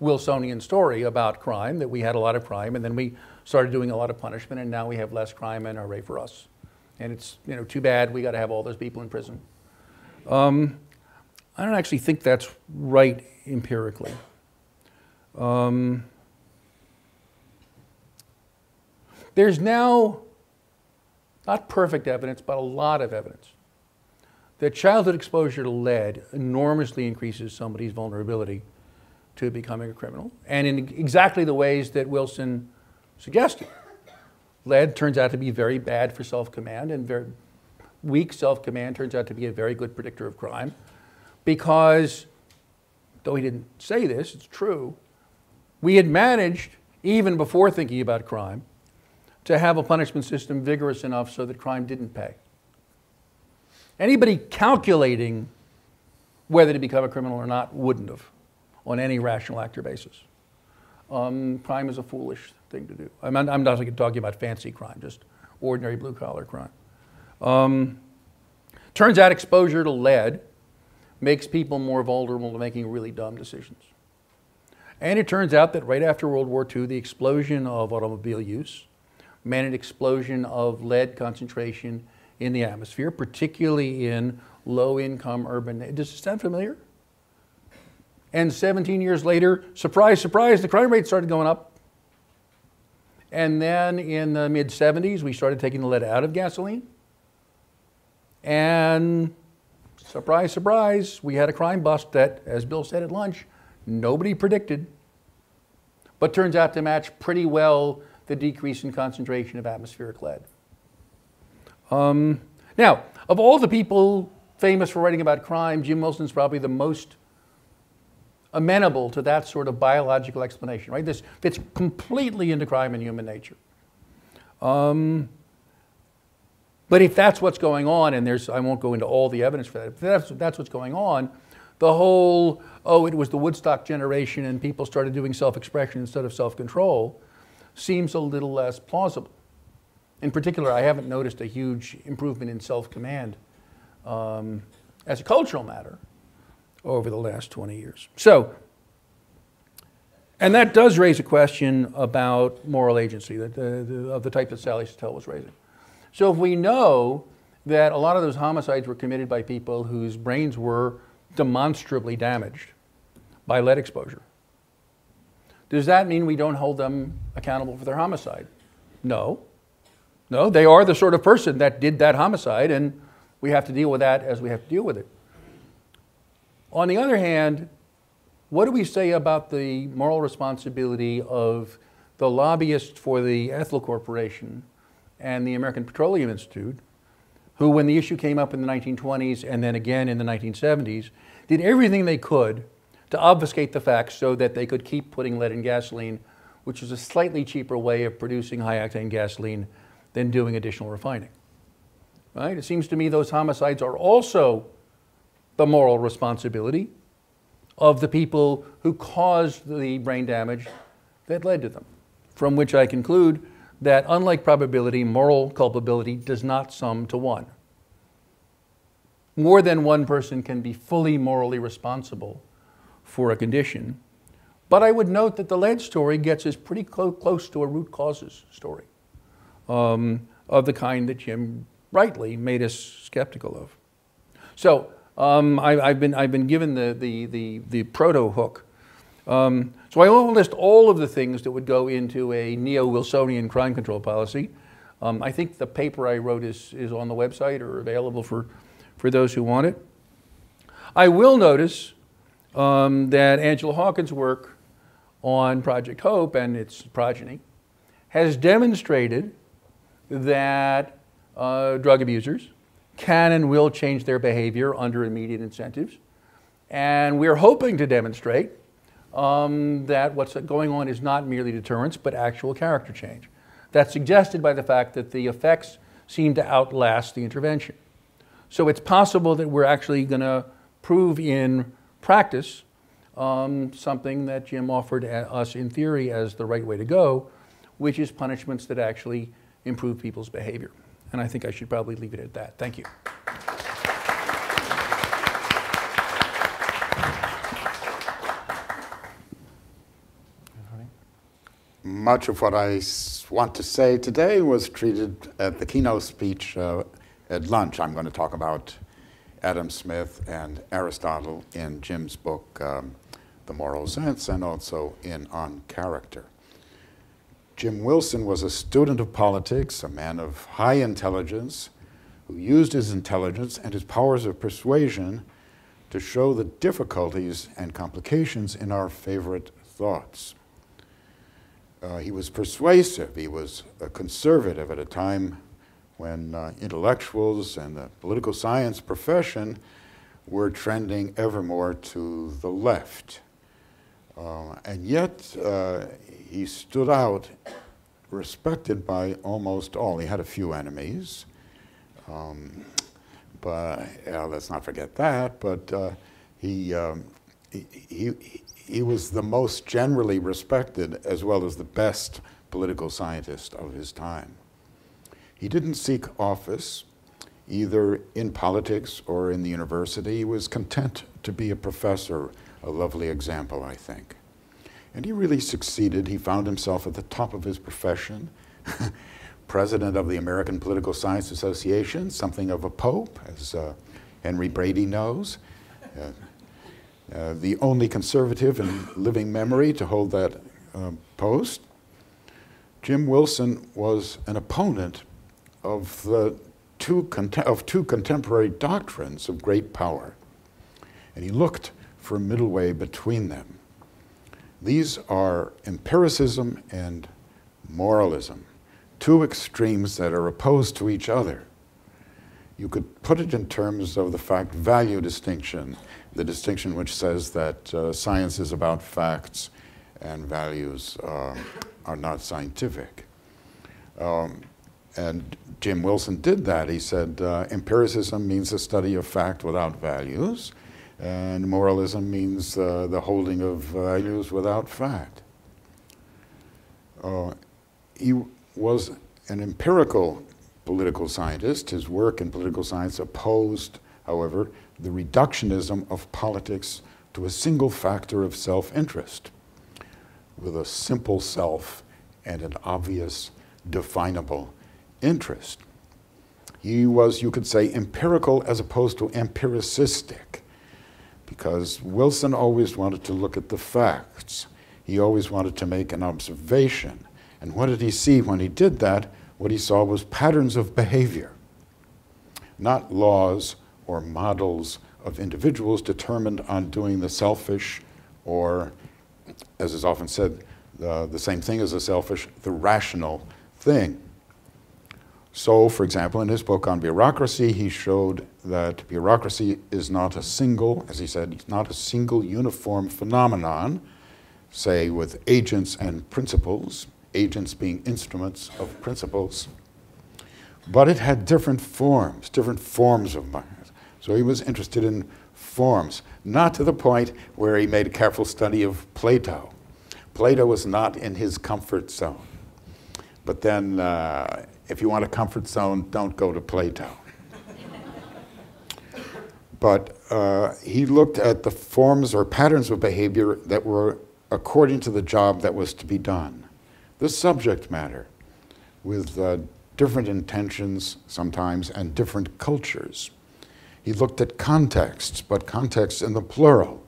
Wilsonian story about crime, that we had a lot of crime and then we started doing a lot of punishment and now we have less crime and hooray for us. And it's too bad we got to have all those people in prison. I don't actually think that's right empirically. There's now not perfect evidence, but a lot of evidence that childhood exposure to lead enormously increases somebody's vulnerability to becoming a criminal, and in exactly the ways that Wilson suggested. Lead turns out to be very bad for self-command, and very weak self-command turns out to be a very good predictor of crime, because, though he didn't say this, it's true, we had managed, even before thinking about crime, to have a punishment system vigorous enough so that crime didn't pay. Anybody calculating whether to become a criminal or not wouldn't have, on any rational actor basis. Crime is a foolish thing to do. I'm not talking about fancy crime, just ordinary blue-collar crime. Turns out exposure to lead makes people more vulnerable to making really dumb decisions. And it turns out that right after World War II, the explosion of automobile use meant an explosion of lead concentration in the atmosphere, particularly in low-income urban. Does this sound familiar? And 17 years later, surprise, surprise, the crime rate started going up. And then in the mid-70s, we started taking the lead out of gasoline. And surprise, surprise, we had a crime bust that, as Bill said at lunch, nobody predicted, but turns out to match pretty well the decrease in concentration of atmospheric lead. Now, of all the people famous for writing about crime, Jim Wilson's probably the most amenable to that sort of biological explanation, right? This fits completely into crime and human nature. But if that's what's going on, and I won't go into all the evidence for that, if that's what's going on, the whole, oh, it was the Woodstock generation and people started doing self-expression instead of self-control, seems a little less plausible. In particular, I haven't noticed a huge improvement in self-command as a cultural matter over the last 20 years. So, and that does raise a question about moral agency of the type that Sally Satel was raising. So if we know that a lot of those homicides were committed by people whose brains were demonstrably damaged by lead exposure, does that mean we don't hold them accountable for their homicide? No. No, they are the sort of person that did that homicide, and we have to deal with that as we have to deal with it. On the other hand, what do we say about the moral responsibility of the lobbyists for the Ethel Corporation and the American Petroleum Institute, who, when the issue came up in the 1920s and then again in the 1970s, did everything they could to obfuscate the facts so that they could keep putting lead in gasoline, which is a slightly cheaper way of producing high-octane gasoline than doing additional refining. Right? It seems to me those homicides are also the moral responsibility of the people who caused the brain damage that led to them, from which I conclude that, unlike probability, moral culpability does not sum to one. More than one person can be fully morally responsible for a condition, but I would note that the lead story gets us pretty close to a root causes story of the kind that Jim rightly made us skeptical of. So I've been given the proto hook. So I won't list all of the things that would go into a neo-Wilsonian crime control policy. I think the paper I wrote is on the website or available for those who want it. I will notice that Angela Hawkins' work on Project Hope and its progeny has demonstrated that drug abusers can and will change their behavior under immediate incentives. And we're hoping to demonstrate that what's going on is not merely deterrence, but actual character change. That's suggested by the fact that the effects seem to outlast the intervention. So it's possible that we're actually going to prove in practice something that Jim offered us in theory as the right way to go, which is punishments that actually improve people's behavior. And I think I should probably leave it at that. Thank you. Much of what I want to say today was treated at the keynote speech at lunch. I'm going to talk about Adam Smith and Aristotle in Jim's book, The Moral Sense, and also in On Character. Jim Wilson was a student of politics, a man of high intelligence, who used his intelligence and his powers of persuasion to show the difficulties and complications in our favorite thoughts. He was persuasive. He was a conservative at a time when intellectuals and the political science profession were trending ever more to the left. And yet, he stood out, respected by almost all. He had a few enemies, but let's not forget that. But he was the most generally respected, as well as the best political scientist of his time. He didn't seek office, either in politics or in the university. He was content to be a professor, a lovely example, I think. And he really succeeded. He found himself at the top of his profession, president of the American Political Science Association, something of a pope, as Henry Brady knows. The only conservative in living memory to hold that post. Jim Wilson was an opponent of two contemporary doctrines of great power, and he looked for a middle way between them. These are empiricism and moralism, two extremes that are opposed to each other. You could put it in terms of the fact-value distinction, the distinction which says that science is about facts and values are not scientific. And Jim Wilson did that. He said empiricism means the study of fact without values, and moralism means the holding of values without fact. He was an empirical political scientist. His work in political science opposed, however, the reductionism of politics to a single factor of self-interest, with a simple self and an obvious, definable interest. He was, you could say, empirical as opposed to empiricistic, because Wilson always wanted to look at the facts. He always wanted to make an observation. And what did he see when he did that? What he saw was patterns of behavior, not laws or models of individuals determined on doing the selfish, or, as is often said, the same thing as the selfish, the rational thing. So, for example, in his book on bureaucracy, he showed that bureaucracy is not a single, as he said, not a single uniform phenomenon, say with agents and principles, agents being instruments of principles, but it had different forms of mind. So he was interested in forms, not to the point where he made a careful study of Plato. Plato was not in his comfort zone. But then, if you want a comfort zone, don't go to Plato. But he looked at the forms or patterns of behavior that were according to the job that was to be done. The subject matter, with different intentions sometimes and different cultures. He looked at contexts, but contexts in the plural.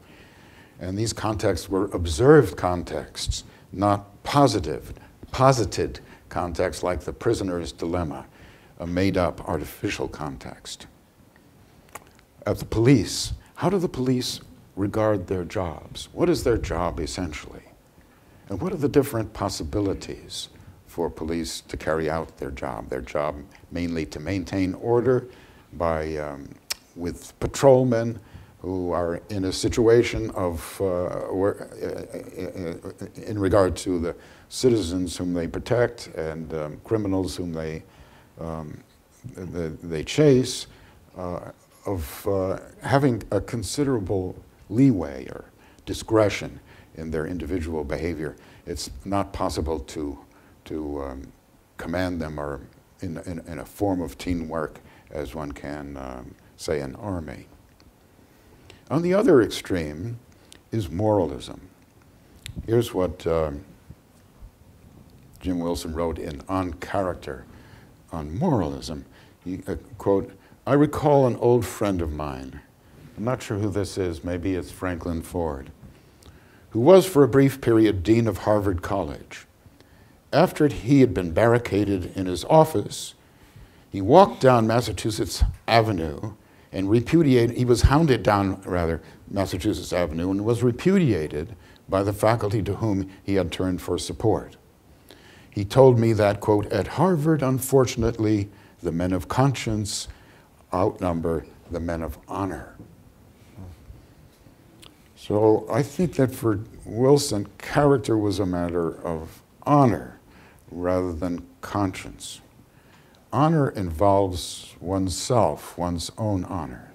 And these contexts were observed contexts, not posited contexts like the prisoner's dilemma, a made-up artificial context. Of the police, how do the police regard their jobs? What is their job essentially? And what are the different possibilities for police to carry out their job? Their job mainly to maintain order by, with patrolmen who are in a situation of, in regard to the citizens whom they protect and criminals whom they chase, of having a considerable leeway or discretion in their individual behavior. It's not possible to command them or in a form of teamwork as one can, say, an army. On the other extreme is moralism. Here's what Jim Wilson wrote in On Character, on moralism. He, quote, "I recall an old friend of mine, I'm not sure who this is, maybe it's Franklin Ford, who was for a brief period dean of Harvard College. after he had been barricaded in his office, he walked down Massachusetts Avenue and repudiated, he was hounded down, rather, Massachusetts Avenue and was repudiated by the faculty to whom he had turned for support. He told me that, quote, at Harvard, unfortunately, the men of conscience outnumber the men of honor. So I think that for Wilson, character was a matter of honor rather than conscience. Honor involves oneself, one's own honor.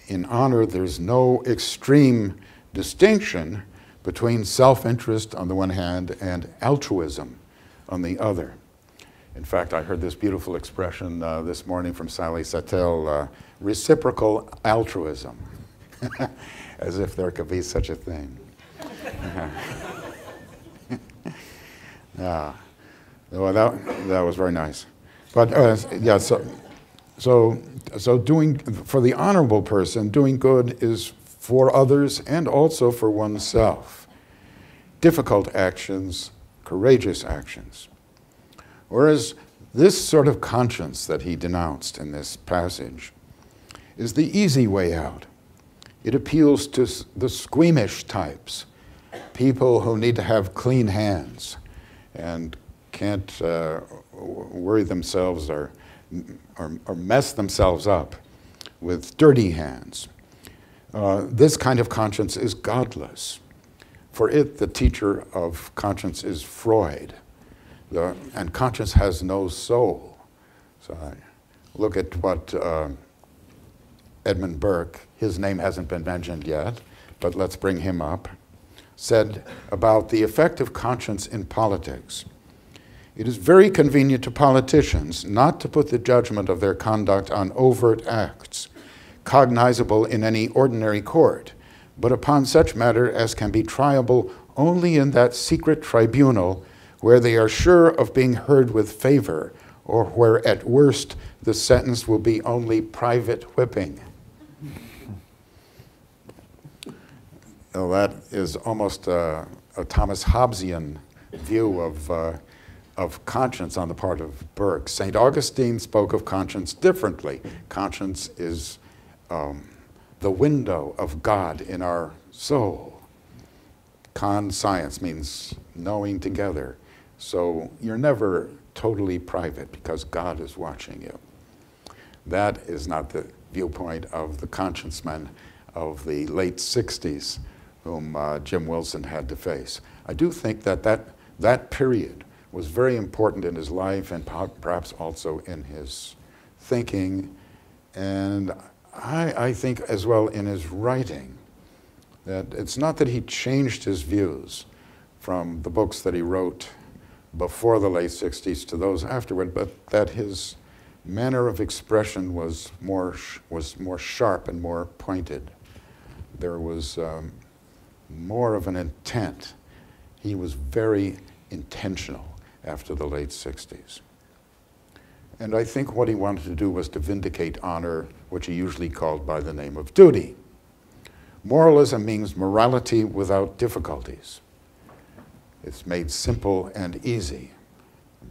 In honor, there's no extreme distinction between self-interest on the one hand and altruism on the other. In fact, I heard this beautiful expression this morning from Sally Satel, reciprocal altruism, as if there could be such a thing. Yeah. Well, that was very nice. But yeah, so doing, for the honorable person, doing good is for others and also for oneself. Difficult actions, courageous actions. Whereas this sort of conscience that he denounced in this passage is the easy way out. It appeals to the squeamish types, people who need to have clean hands and can't worry themselves or mess themselves up with dirty hands. This kind of conscience is godless. For it, the teacher of conscience is Freud. And conscience has no soul. So look at what Edmund Burke, his name hasn't been mentioned yet, but let's bring him up, said about the effect of conscience in politics. It is very convenient to politicians not to put the judgment of their conduct on overt acts, cognizable in any ordinary court, but upon such matter as can be triable only in that secret tribunal where they are sure of being heard with favor, or where at worst the sentence will be only private whipping. Well, that is almost a Thomas Hobbesian view of conscience on the part of Burke. St. Augustine spoke of conscience differently. Conscience is the window of God in our soul. Conscience means knowing together. So you're never totally private because God is watching you. That is not the viewpoint of the conscience men of the late 60s whom Jim Wilson had to face. I do think that period was very important in his life and perhaps also in his thinking, and I think as well in his writing, that it's not that he changed his views from the books that he wrote before the late 60s to those afterward, but that his manner of expression was more sharp and more pointed. There was more of an intent. He was very intentional after the late 60s. And I think what he wanted to do was to vindicate honor, which he usually called by the name of duty. Moralism means morality without difficulties. It's made simple and easy,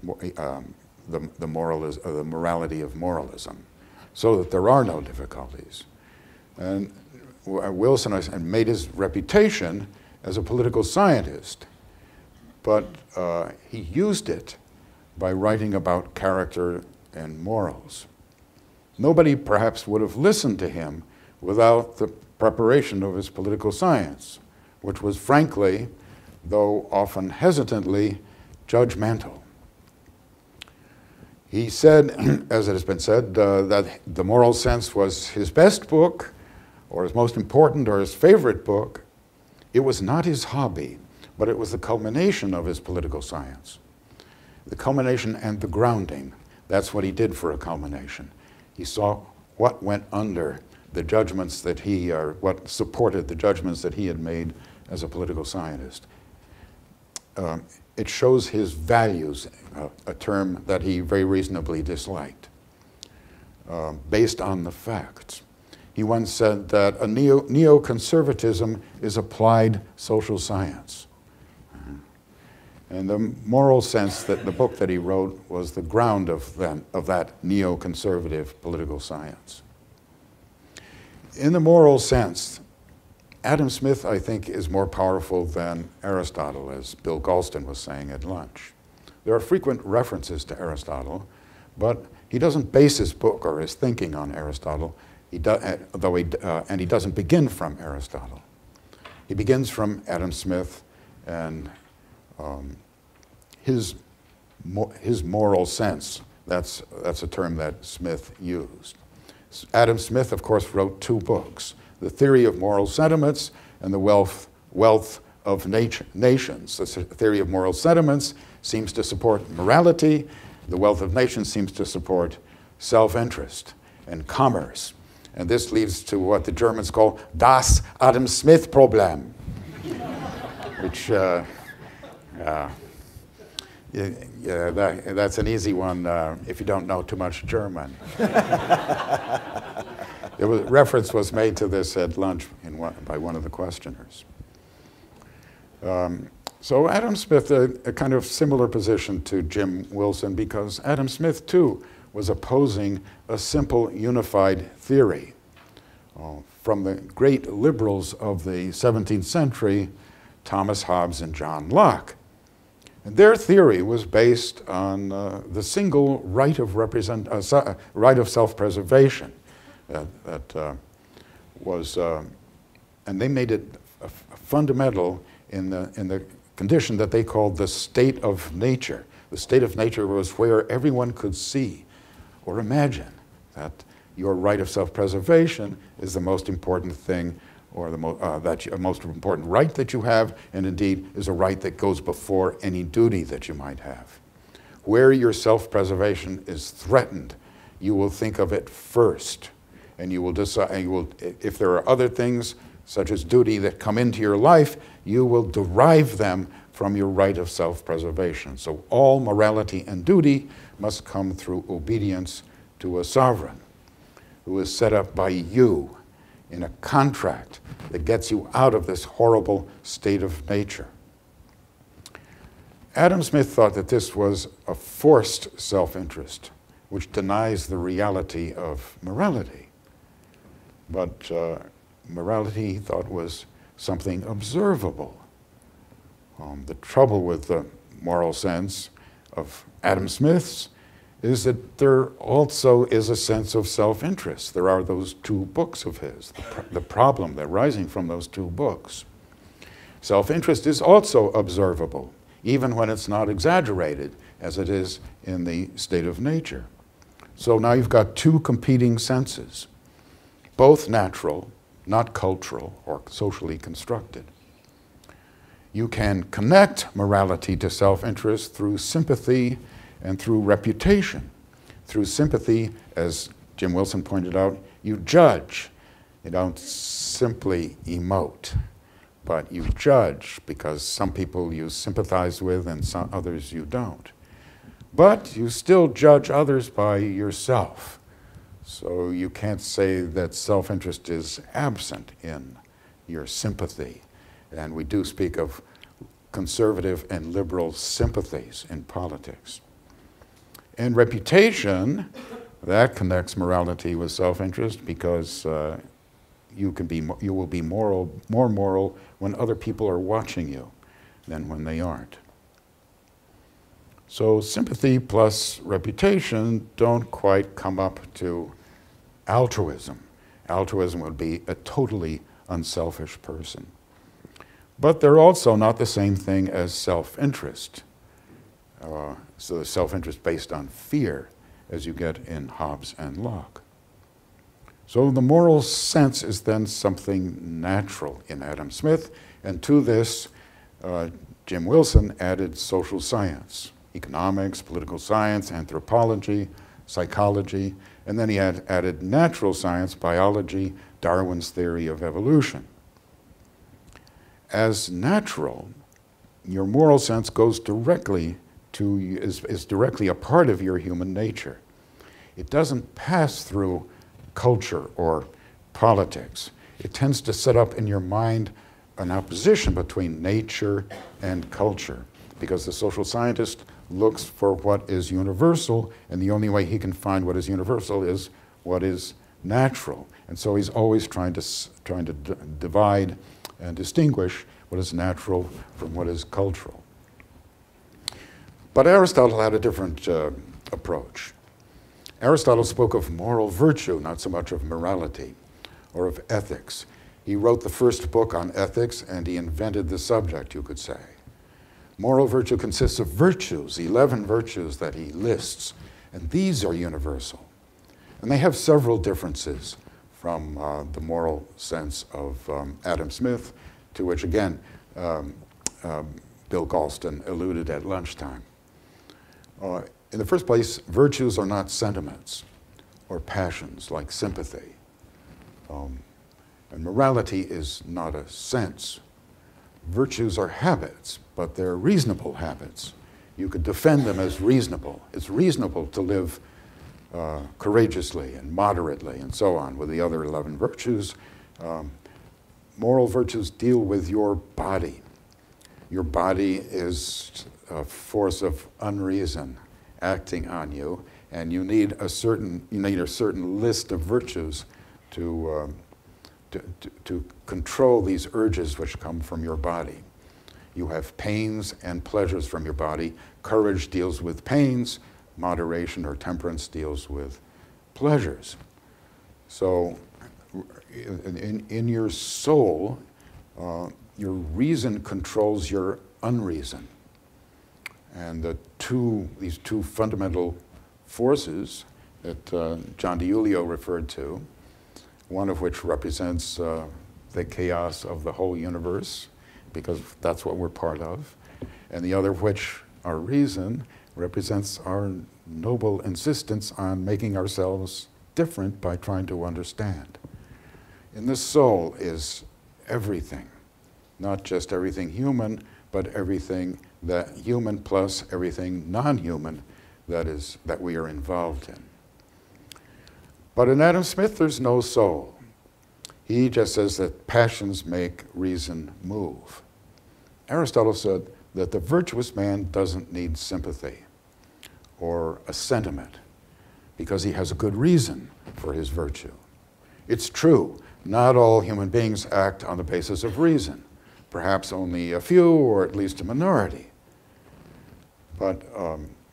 the morality of moralism, so that there are no difficulties. And Wilson made his reputation as a political scientist, but he used it by writing about character and morals. Nobody perhaps would have listened to him without the preparation of his political science, which was frankly, though often hesitantly, judgmental. He said, as it has been said, that The Moral Sense was his best book, or his most important, or his favorite book. It was not his hobby, but it was the culmination of his political science. The culmination and the grounding. That's what he did for a culmination. He saw what went under the judgments that he, or what supported the judgments that he had made as a political scientist. It shows his values, a term that he very reasonably disliked, based on the facts. He once said that a neoconservatism is applied social science. And the moral sense, that the book that he wrote was the ground of that neoconservative political science. In the moral sense, Adam Smith, I think, is more powerful than Aristotle, as Bill Galston was saying at lunch. There are frequent references to Aristotle, but he doesn't base his book or his thinking on Aristotle, and he doesn't begin from Aristotle. He begins from Adam Smith and his moral sense. That's a term that Smith used. Adam Smith, of course, wrote two books, The Theory of Moral Sentiments and The Wealth of Nations. The Theory of Moral Sentiments seems to support morality. The Wealth of Nations seems to support self-interest and commerce. And this leads to what the Germans call das Adam Smith Problem, which, that's an easy one if you don't know too much German. Reference was made to this at lunch by one of the questioners. So Adam Smith, a kind of similar position to Jim Wilson, because Adam Smith, too, was opposing a simple unified theory from the great liberals of the 17th century, Thomas Hobbes and John Locke. And their theory was based on the single right of self-preservation that was, and they made it fundamental in the condition that they called the state of nature. The state of nature was where everyone could see or imagine that your right of self-preservation is the most important thing, or the most important right that you have, and indeed is a right that goes before any duty that you might have. Where your self-preservation is threatened, you will think of it first, and you will decide. If there are other things such as duty that come into your life, you will derive them from your right of self-preservation. So all morality and duty must come through obedience to a sovereign who is set up by you in a contract that gets you out of this horrible state of nature. Adam Smith thought that this was a forced self-interest, which denies the reality of morality. But morality, he thought, was something observable. The trouble with the moral sense of Adam Smith's is that there also is a sense of self-interest. There are those two books of his, the problem arising from those two books. Self-interest is also observable, even when it's not exaggerated, as it is in the state of nature. So now you've got two competing senses, both natural, not cultural or socially constructed. You can connect morality to self-interest through sympathy and through reputation. Through sympathy, as Jim Wilson pointed out, you judge. You don't simply emote, but you judge because some people you sympathize with and some others you don't. But you still judge others by yourself. So you can't say that self-interest is absent in your sympathy. And we do speak of conservative and liberal sympathies in politics. And reputation, that connects morality with self-interest because you will be more moral when other people are watching you than when they aren't. So sympathy plus reputation don't quite come up to altruism. Altruism would be a totally unselfish person. But they're also not the same thing as self-interest. So the self-interest based on fear, as you get in Hobbes and Locke. So the moral sense is then something natural in Adam Smith, and to this, Jim Wilson added social science, economics, political science, anthropology, psychology, and then he added natural science, biology, Darwin's theory of evolution. As natural, your moral sense goes directly is directly a part of your human nature. It doesn't pass through culture or politics. It tends to set up in your mind an opposition between nature and culture. because the social scientist looks for what is universal, and the only way he can find what is universal is what is natural. And so he's always trying to divide and distinguish what is natural from what is cultural. But Aristotle had a different approach. Aristotle spoke of moral virtue, not so much of morality or of ethics. He wrote the first book on ethics, and he invented the subject, you could say. Moral virtue consists of virtues, 11 virtues that he lists, and these are universal. And they have several differences from the moral sense of Adam Smith, to which, again, Bill Galston alluded at lunchtime. In the first place, virtues are not sentiments or passions like sympathy. And morality is not a sense. Virtues are habits, but they're reasonable habits. You could defend them as reasonable. It's reasonable to live courageously and moderately and so on with the other 11 virtues. Moral virtues deal with your body. Your body is a force of unreason acting on you, and you need a certain list of virtues to control these urges which come from your body. You have pains and pleasures from your body. Courage deals with pains. Moderation or temperance deals with pleasures. So in your soul, your reason controls your unreason. And these two fundamental forces that John DiIulio referred to, one of which represents the chaos of the whole universe, because that's what we're part of, and the other of which, our reason, represents our noble insistence on making ourselves different by trying to understand. In the soul is everything, not just everything human, but everything that human plus everything non-human that we are involved in. But in Adam Smith, there's no soul. He just says that passions make reason move. Aristotle said that the virtuous man doesn't need sympathy or a sentiment because he has a good reason for his virtue. It's true, not all human beings act on the basis of reason. Perhaps only a few, or at least a minority. But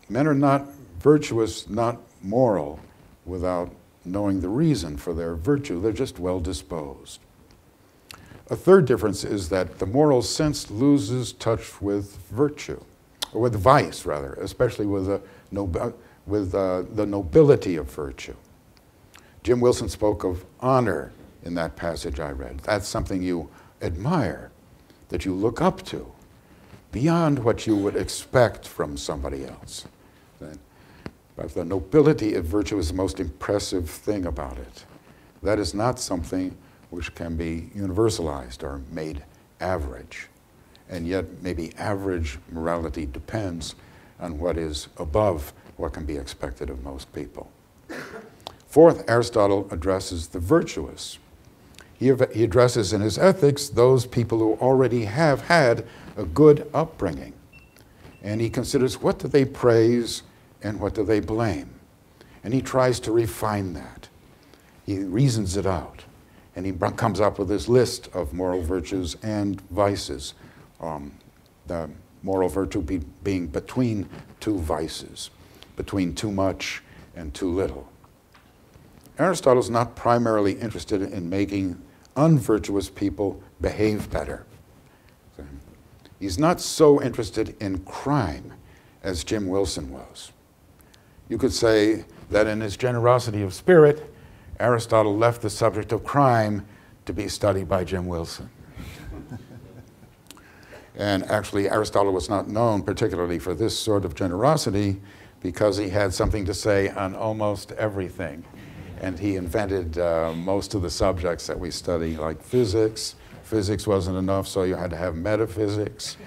men are not virtuous, not moral, without knowing the reason for their virtue. They're just well disposed. A third difference is that the moral sense loses touch with virtue, or with vice, rather, especially with the nobility of virtue. Jim Wilson spoke of honor in that passage I read. That's something you admire, that you look up to, beyond what you would expect from somebody else. But the nobility of virtue is the most impressive thing about it. That is not something which can be universalized or made average. And yet, maybe average morality depends on what is above what can be expected of most people. Fourth, Aristotle addresses the virtuous. He addresses in his ethics those people who already have had a good upbringing. And he considers what do they praise and what do they blame. And he tries to refine that. He reasons it out. And he comes up with this list of moral virtues and vices. The moral virtue being between two vices, between too much and too little. Aristotle is not primarily interested in making unvirtuous people behave better. He's not so interested in crime as Jim Wilson was. You could say that in his generosity of spirit, Aristotle left the subject of crime to be studied by Jim Wilson. And actually, Aristotle was not known particularly for this sort of generosity because he had something to say on almost everything. And he invented most of the subjects that we study, like physics. Physics wasn't enough, so you had to have metaphysics.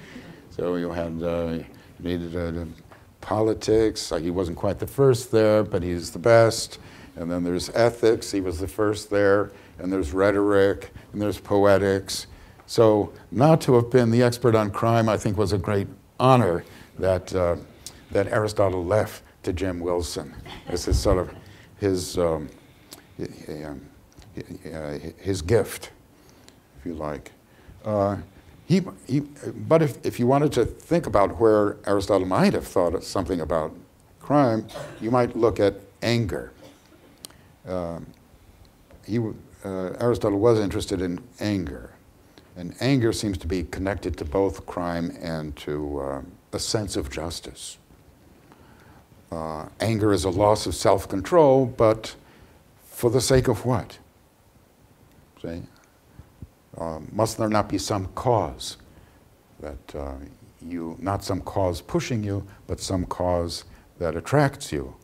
So you needed politics. He wasn't quite the first there, but he's the best. And then there's ethics. He was the first there. And there's rhetoric, and there's poetics. So not to have been the expert on crime, I think, was a great honor that, that Aristotle left to Jim Wilson. This is sort of his gift, if you like. But if you wanted to think about where Aristotle might have thought of something about crime, you might look at anger. Aristotle was interested in anger, and anger seems to be connected to both crime and to a sense of justice. Anger is a loss of self-control, but for the sake of what? See? Must there not be some cause that not some cause pushing you, but some cause that attracts you,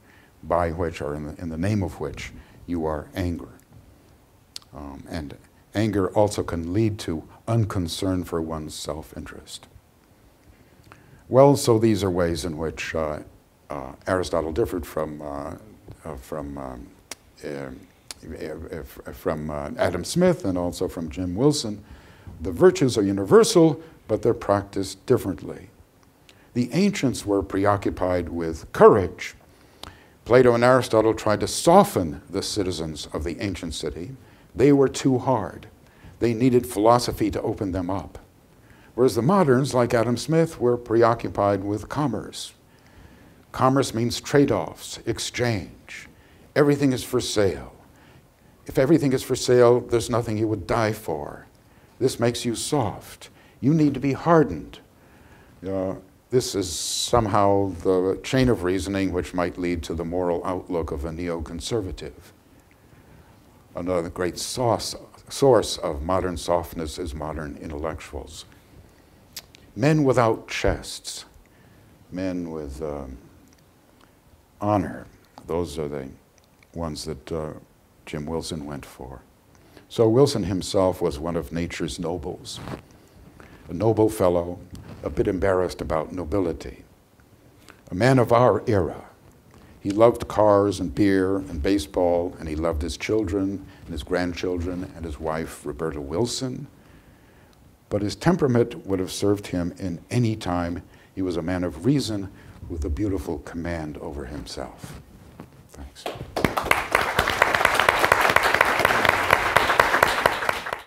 by which, or in the name of which, you are angry? And anger also can lead to unconcern for one's self-interest. Well, so these are ways in which Aristotle differed from Adam Smith and also from Jim Wilson. The virtues are universal, but they're practiced differently. The ancients were preoccupied with courage. Plato and Aristotle tried to soften the citizens of the ancient city. They were too hard. They needed philosophy to open them up. Whereas the moderns, like Adam Smith, were preoccupied with commerce. Commerce means trade-offs, exchange. Everything is for sale. If everything is for sale, there's nothing you would die for. This makes you soft. You need to be hardened. This is somehow the chain of reasoning which might lead to the moral outlook of a neoconservative. Another great source of modern softness is modern intellectuals. Men without chests, men with honor, those are the ones that Jim Wilson went for. So Wilson himself was one of nature's nobles, a noble fellow, a bit embarrassed about nobility, a man of our era. He loved cars and beer and baseball, and he loved his children and his grandchildren and his wife, Roberta Wilson. But his temperament would have served him in any time. He was a man of reason with a beautiful command over himself. Thanks.